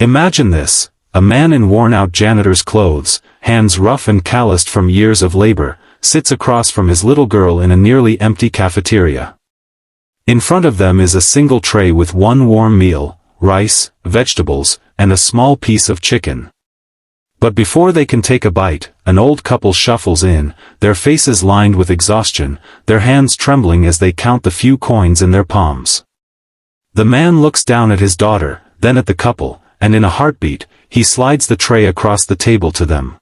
Imagine this, a man in worn-out janitor's clothes, hands rough and calloused from years of labor, sits across from his little girl in a nearly empty cafeteria. In front of them is a single tray with one warm meal, rice, vegetables, and a small piece of chicken. But before they can take a bite, an old couple shuffles in, their faces lined with exhaustion, their hands trembling as they count the few coins in their palms. The man looks down at his daughter, then at the couple, and in a heartbeat, he slides the tray across the table to them.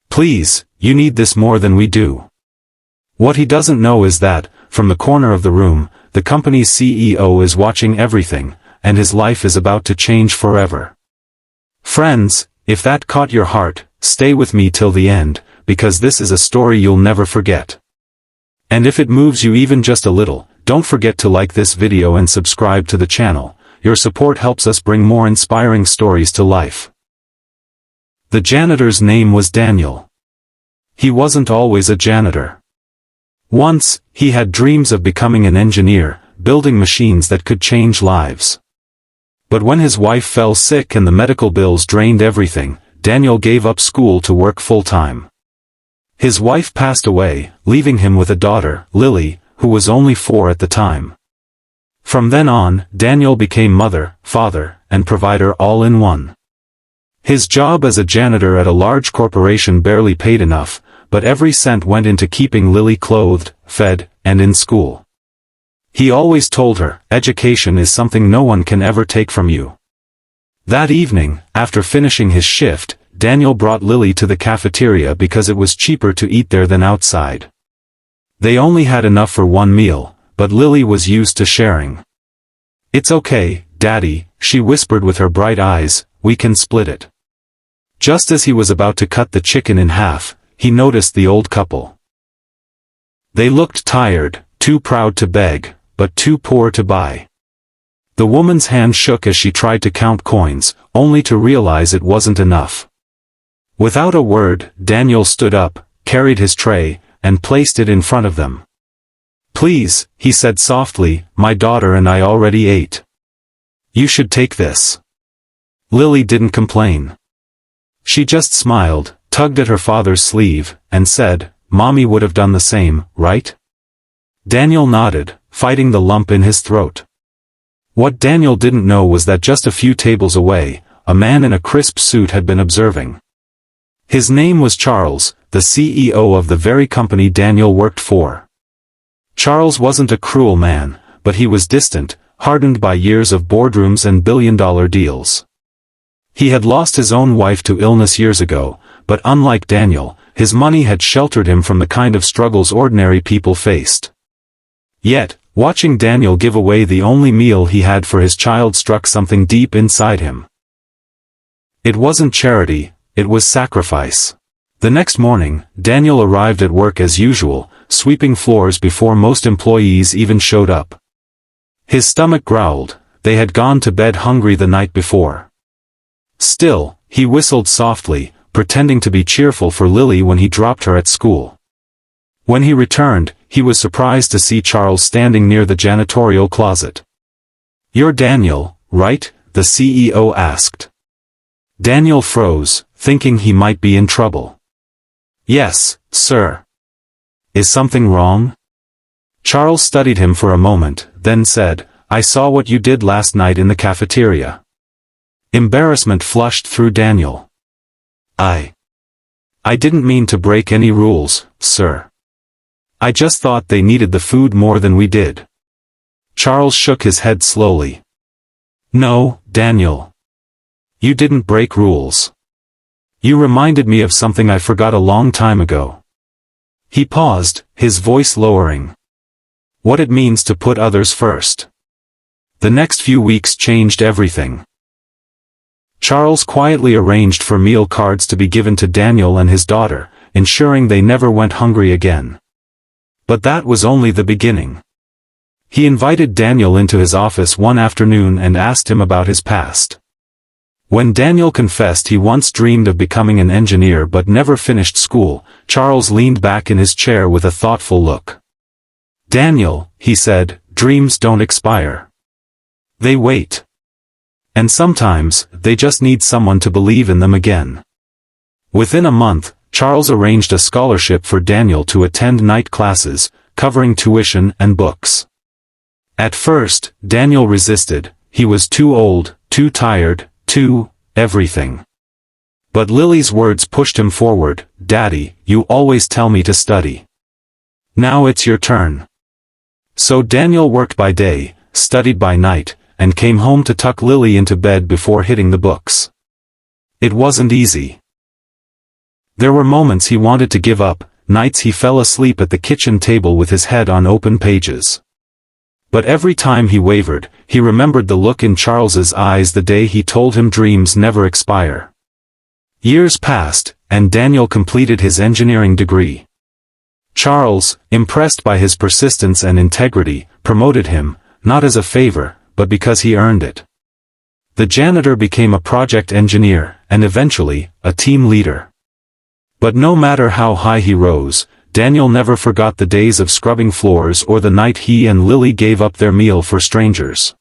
"Please, you need this more than we do." What he doesn't know is that, from the corner of the room, the company's CEO is watching everything, and his life is about to change forever. Friends, if that caught your heart, stay with me till the end, because this is a story you'll never forget. And if it moves you even just a little, don't forget to like this video and subscribe to the channel. Your support helps us bring more inspiring stories to life. The janitor's name was Daniel. He wasn't always a janitor. Once, he had dreams of becoming an engineer, building machines that could change lives. But when his wife fell sick and the medical bills drained everything, Daniel gave up school to work full-time. His wife passed away, leaving him with a daughter, Lily, who was only 4 at the time. From then on, Daniel became mother, father, and provider all in one. His job as a janitor at a large corporation barely paid enough, but every cent went into keeping Lily clothed, fed, and in school. He always told her, education is something no one can ever take from you. That evening, after finishing his shift, Daniel brought Lily to the cafeteria because it was cheaper to eat there than outside. They only had enough for one meal, but Lily was used to sharing. "It's okay, Daddy," she whispered with her bright eyes, "we can split it." Just as he was about to cut the chicken in half, he noticed the old couple. They looked tired, too proud to beg, but too poor to buy. The woman's hand shook as she tried to count coins, only to realize it wasn't enough. Without a word, Daniel stood up, carried his tray, and placed it in front of them. "Please," he said softly, "my daughter and I already ate. You should take this." Lily didn't complain. She just smiled, tugged at her father's sleeve, and said, "Mommy would have done the same, right?" Daniel nodded, fighting the lump in his throat. What Daniel didn't know was that just a few tables away, a man in a crisp suit had been observing. His name was Charles, the CEO of the very company Daniel worked for. Charles wasn't a cruel man, but he was distant, hardened by years of boardrooms and billion-dollar deals. He had lost his own wife to illness years ago, but unlike Daniel, his money had sheltered him from the kind of struggles ordinary people faced. Yet, watching Daniel give away the only meal he had for his child struck something deep inside him. It wasn't charity, it was sacrifice. The next morning, Daniel arrived at work as usual, sweeping floors before most employees even showed up. His stomach growled, they had gone to bed hungry the night before. Still, he whistled softly, pretending to be cheerful for Lily when he dropped her at school. When he returned, he was surprised to see Charles standing near the janitorial closet. "You're Daniel, right?" the CEO asked. Daniel froze, thinking he might be in trouble. "Yes, sir." "Is something wrong?" Charles studied him for a moment, then said, "I saw what you did last night in the cafeteria." Embarrassment flushed through Daniel. I didn't mean to break any rules, sir. I just thought they needed the food more than we did." Charles shook his head slowly. "No, Daniel. You didn't break rules. You reminded me of something I forgot a long time ago." He paused, his voice lowering. "What it means to put others first." The next few weeks changed everything. Charles quietly arranged for meal cards to be given to Daniel and his daughter, ensuring they never went hungry again. But that was only the beginning. He invited Daniel into his office one afternoon and asked him about his past. When Daniel confessed he once dreamed of becoming an engineer but never finished school, Charles leaned back in his chair with a thoughtful look. "Daniel," he said, "dreams don't expire. They wait. And sometimes, they just need someone to believe in them again. Within a month, Charles arranged a scholarship for Daniel to attend night classes, covering tuition and books. At first, Daniel resisted. He was too old, too tired, too everything. But Lily's words pushed him forward. "Daddy, you always tell me to study. Now it's your turn." So Daniel worked by day, studied by night, and came home to tuck Lily into bed before hitting the books. It wasn't easy. There were moments he wanted to give up, nights he fell asleep at the kitchen table with his head on open pages. But every time he wavered, he remembered the look in Charles's eyes the day he told him dreams never expire. Years passed, and Daniel completed his engineering degree. Charles, impressed by his persistence and integrity, promoted him, not as a favor, but because he earned it. The janitor became a project engineer, and eventually, a team leader. But no matter how high he rose, Daniel never forgot the days of scrubbing floors or the night he and Lily gave up their meal for strangers.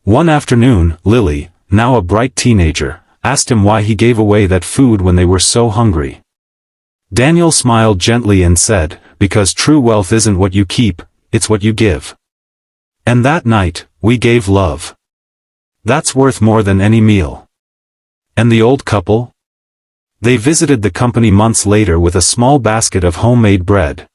One afternoon, Lily, now a bright teenager, asked him why he gave away that food when they were so hungry. Daniel smiled gently and said, "Because true wealth isn't what you keep, it's what you give. And that night, we gave love. That's worth more than any meal." And the old couple? They visited the company months later with a small basket of homemade bread.